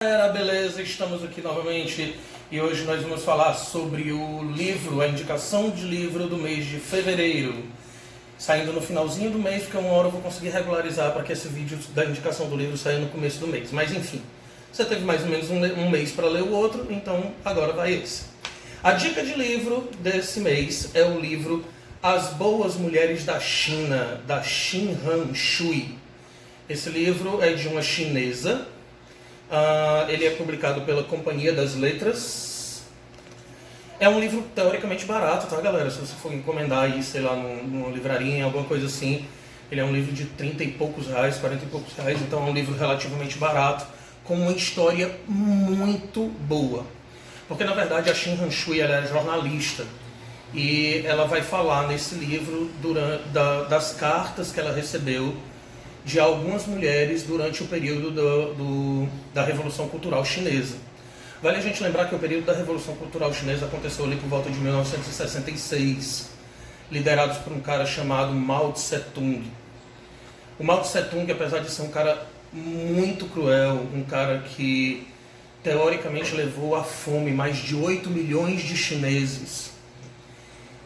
Beleza, estamos aqui novamente e hoje nós vamos falar sobre o livro, a indicação de livro do mês de fevereiro. Saindo no finalzinho do mês, porque uma hora eu vou conseguir regularizar para que esse vídeo da indicação do livro saia no começo do mês. Mas enfim, você teve mais ou menos um mês para ler o outro, então agora vai esse. A dica de livro desse mês é o livro As Boas Mulheres da China, da Xin Han Shui. Esse livro é de uma chinesa. Ele é publicado pela Companhia das Letras. É um livro teoricamente barato, tá, galera? Se você for encomendar aí, sei lá, numa livraria, alguma coisa assim, ele é um livro de 30 e poucos reais, 40 e poucos reais, então é um livro relativamente barato, com uma história muito boa. Porque, na verdade, a Xin Han Shui, ela é jornalista, e ela vai falar nesse livro das cartas que ela recebeu de algumas mulheres durante o período da Revolução Cultural Chinesa. Vale a gente lembrar que o período da Revolução Cultural Chinesa aconteceu ali por volta de 1966, liderados por um cara chamado Mao Tse-tung. O Mao Tse-tung, apesar de ser um cara muito cruel, um cara que teoricamente levou à fome mais de 8 milhões de chineses,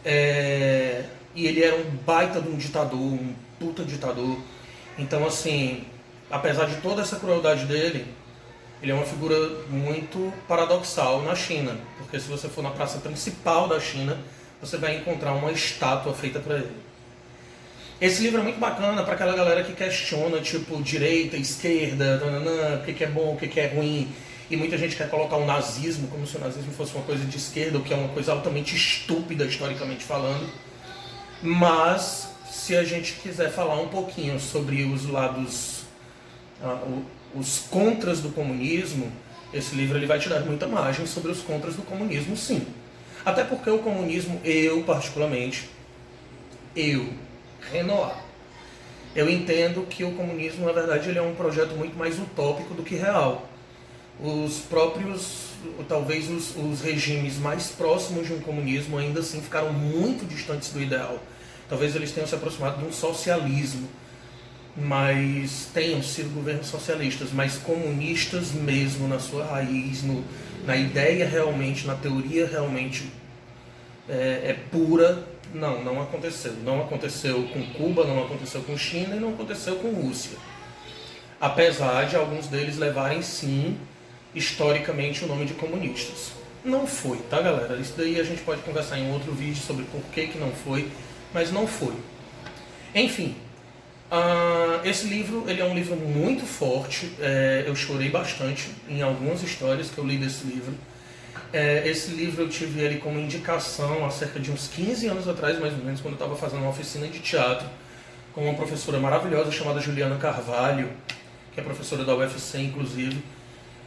e ele era um baita de um ditador, um puta ditador. Então, assim, apesar de toda essa crueldade dele, ele é uma figura muito paradoxal na China, porque se você for na praça principal da China, você vai encontrar uma estátua feita para ele. Esse livro é muito bacana para aquela galera que questiona, tipo, direita, esquerda, o que é bom, o que é ruim, e muita gente quer colocar o nazismo como se o nazismo fosse uma coisa de esquerda, o que é uma coisa altamente estúpida, historicamente falando. Mas se a gente quiser falar um pouquinho sobre os lados, os contras do comunismo, esse livro ele vai te dar muita margem sobre os contras do comunismo, sim. Até porque o comunismo, particularmente, Renoir, eu entendo que o comunismo, na verdade, ele é um projeto muito mais utópico do que real. Talvez os regimes mais próximos de um comunismo ainda assim ficaram muito distantes do ideal. Talvez eles tenham se aproximado de um socialismo, mas tenham sido governos socialistas, mas comunistas mesmo na sua raiz, na ideia realmente, na teoria realmente pura, não aconteceu. Não aconteceu com Cuba, não aconteceu com China e não aconteceu com Rússia. Apesar de alguns deles levarem sim, historicamente, o nome de comunistas. Não foi, tá, galera? Isso daí a gente pode conversar em um outro vídeo sobre por que não foi, mas não foi. Enfim, esse livro ele é um livro muito forte. Eu chorei bastante em algumas histórias que eu li desse livro. Esse livro eu tive ele como indicação há cerca de uns 15 anos atrás, mais ou menos, quando eu estava fazendo uma oficina de teatro com uma professora maravilhosa chamada Juliana Carvalho, que é professora da UFC, inclusive,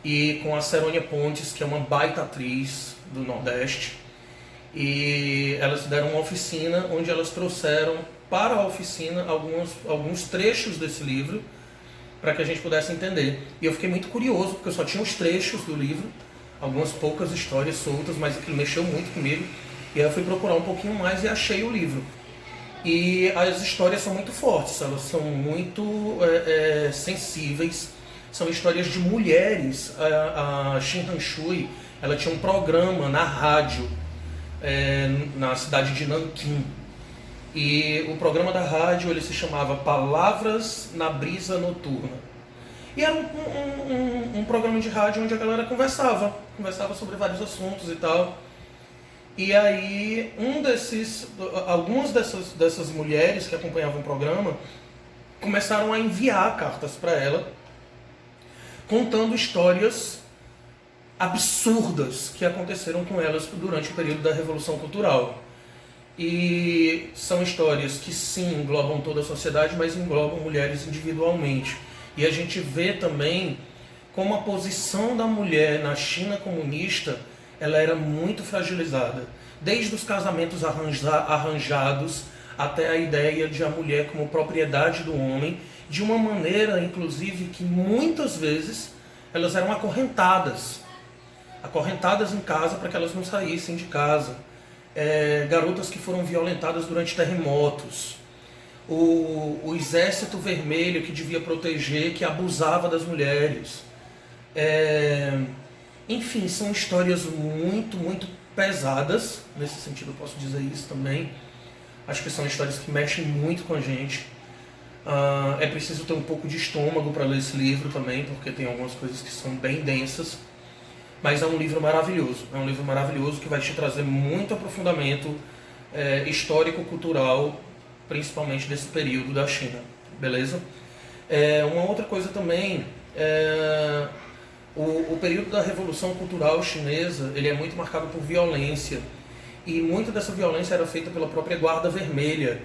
e com a Cerônia Pontes, que é uma baita atriz do Nordeste. E elas deram uma oficina onde elas trouxeram para a oficina alguns trechos desse livro para que a gente pudesse entender. E eu fiquei muito curioso, porque eu só tinha os trechos do livro, algumas poucas histórias soltas, mas aquilo mexeu muito comigo. E aí eu fui procurar um pouquinho mais e achei o livro. E as histórias são muito fortes, elas são muito sensíveis. São histórias de mulheres. A Xin Han Shui, ela tinha um programa na rádio, na cidade de Nanquim. E o programa da rádio ele se chamava Palavras na Brisa Noturna. E era um programa de rádio onde a galera conversava sobre vários assuntos e tal. E aí algumas dessas mulheres que acompanhavam o programa começaram a enviar cartas para ela, contando histórias absurdas que aconteceram com elas durante o período da Revolução Cultural. E são histórias que sim, englobam toda a sociedade, mas englobam mulheres individualmente. E a gente vê também como a posição da mulher na China comunista ela era muito fragilizada. Desde os casamentos arranjados até a ideia de a mulher como propriedade do homem, de uma maneira, inclusive, que muitas vezes elas eram acorrentadas em casa para que elas não saíssem de casa. Garotas que foram violentadas durante terremotos. O exército vermelho que devia proteger, que abusava das mulheres. Enfim, são histórias muito, muito pesadas, nesse sentido eu posso dizer isso também. Acho que são histórias que mexem muito com a gente. É preciso ter um pouco de estômago para ler esse livro também, porque tem algumas coisas que são bem densas. Mas é um livro maravilhoso. É um livro maravilhoso que vai te trazer muito aprofundamento histórico-cultural, principalmente desse período da China. Beleza? Uma outra coisa também, o período da Revolução Cultural Chinesa, ele é muito marcado por violência. E muita dessa violência era feita pela própria Guarda Vermelha,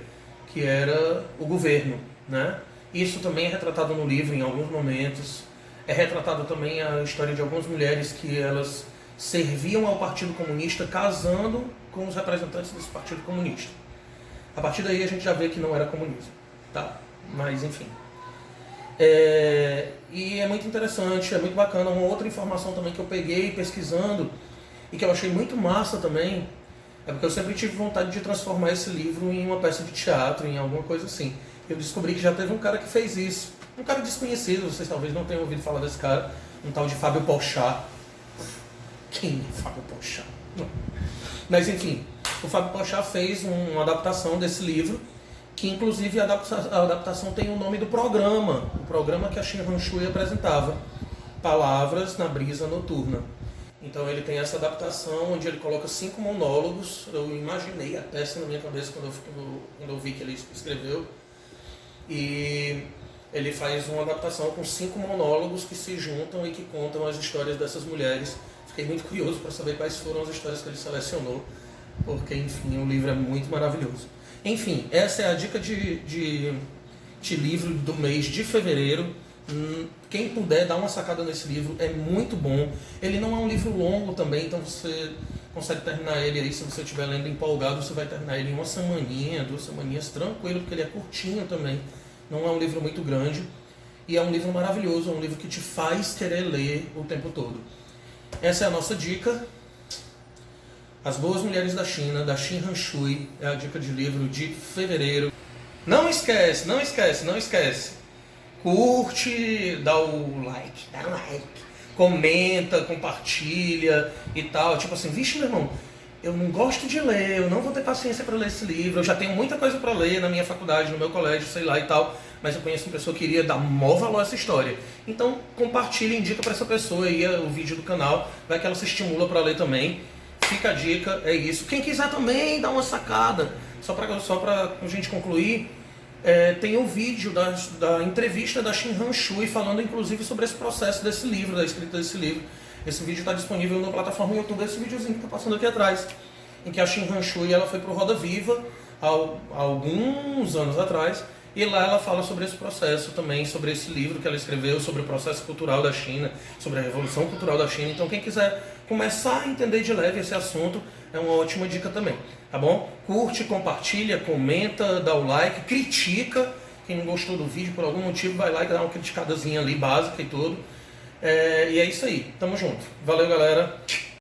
que era o governo, né? Isso também é retratado no livro em alguns momentos. É retratado também a história de algumas mulheres que elas serviam ao Partido Comunista casando com os representantes desse Partido Comunista. A partir daí a gente já vê que não era comunismo, tá? Mas enfim. E é muito interessante, é muito bacana. Uma outra informação também que eu peguei pesquisando e que eu achei muito massa também, é porque eu sempre tive vontade de transformar esse livro em uma peça de teatro, em alguma coisa assim. Eu descobri que já teve um cara que fez isso. Um cara desconhecido, vocês talvez não tenham ouvido falar desse cara, um tal de Fábio Porchat. Quem é Fábio Porchat? Não. Mas enfim, o Fábio Porchat fez uma adaptação desse livro, que inclusive a adaptação tem o nome do programa, o programa que a Shin Han-shui apresentava, Palavras na Brisa Noturna. Então ele tem essa adaptação onde ele coloca 5 monólogos. Eu imaginei a peça na minha cabeça quando eu vi que ele escreveu. E ele faz uma adaptação com 5 monólogos que se juntam e que contam as histórias dessas mulheres. Fiquei muito curioso para saber quais foram as histórias que ele selecionou, porque, enfim, o livro é muito maravilhoso. Enfim, essa é a dica de livro do mês de fevereiro. Quem puder dar uma sacada nesse livro, é muito bom. Ele não é um livro longo também, então você consegue terminar ele aí, se você estiver lendo empolgado, você vai terminar ele em uma semaninha, 2 semaninhas, tranquilo, porque ele é curtinho também. Não é um livro muito grande. E é um livro maravilhoso, é um livro que te faz querer ler o tempo todo. Essa é a nossa dica. As Boas Mulheres da China, da Shin Han-shui, é a dica de livro de fevereiro. Não esquece, não esquece, não esquece. Curte, dá o like, comenta, compartilha e tal. Tipo assim, vixe, meu irmão, eu não gosto de ler, eu não vou ter paciência para ler esse livro, eu já tenho muita coisa para ler na minha faculdade, no meu colégio, sei lá e tal, mas eu conheço uma pessoa que iria dar maior valor a essa história. Então compartilha, indica para essa pessoa aí o vídeo do canal, vai que ela se estimula para ler também. Fica a dica, é isso. Quem quiser também dar uma sacada, só para a gente concluir, tem um vídeo da entrevista da Shin Han-shui falando inclusive sobre esse processo desse livro, da escrita desse livro. Esse vídeo está disponível na plataforma YouTube, esse videozinho que está passando aqui atrás, em que a Shin Han-shui ela foi para o Roda Viva há alguns anos atrás, e lá ela fala sobre esse processo também, sobre esse livro que ela escreveu, sobre o processo cultural da China, sobre a Revolução Cultural da China. Então quem quiser começar a entender de leve esse assunto, é uma ótima dica também, tá bom? Curte, compartilha, comenta, dá o like, critica. Quem não gostou do vídeo por algum motivo, vai lá e dá uma criticadazinha ali, básica e tudo. E é isso aí, tamo junto. Valeu, galera.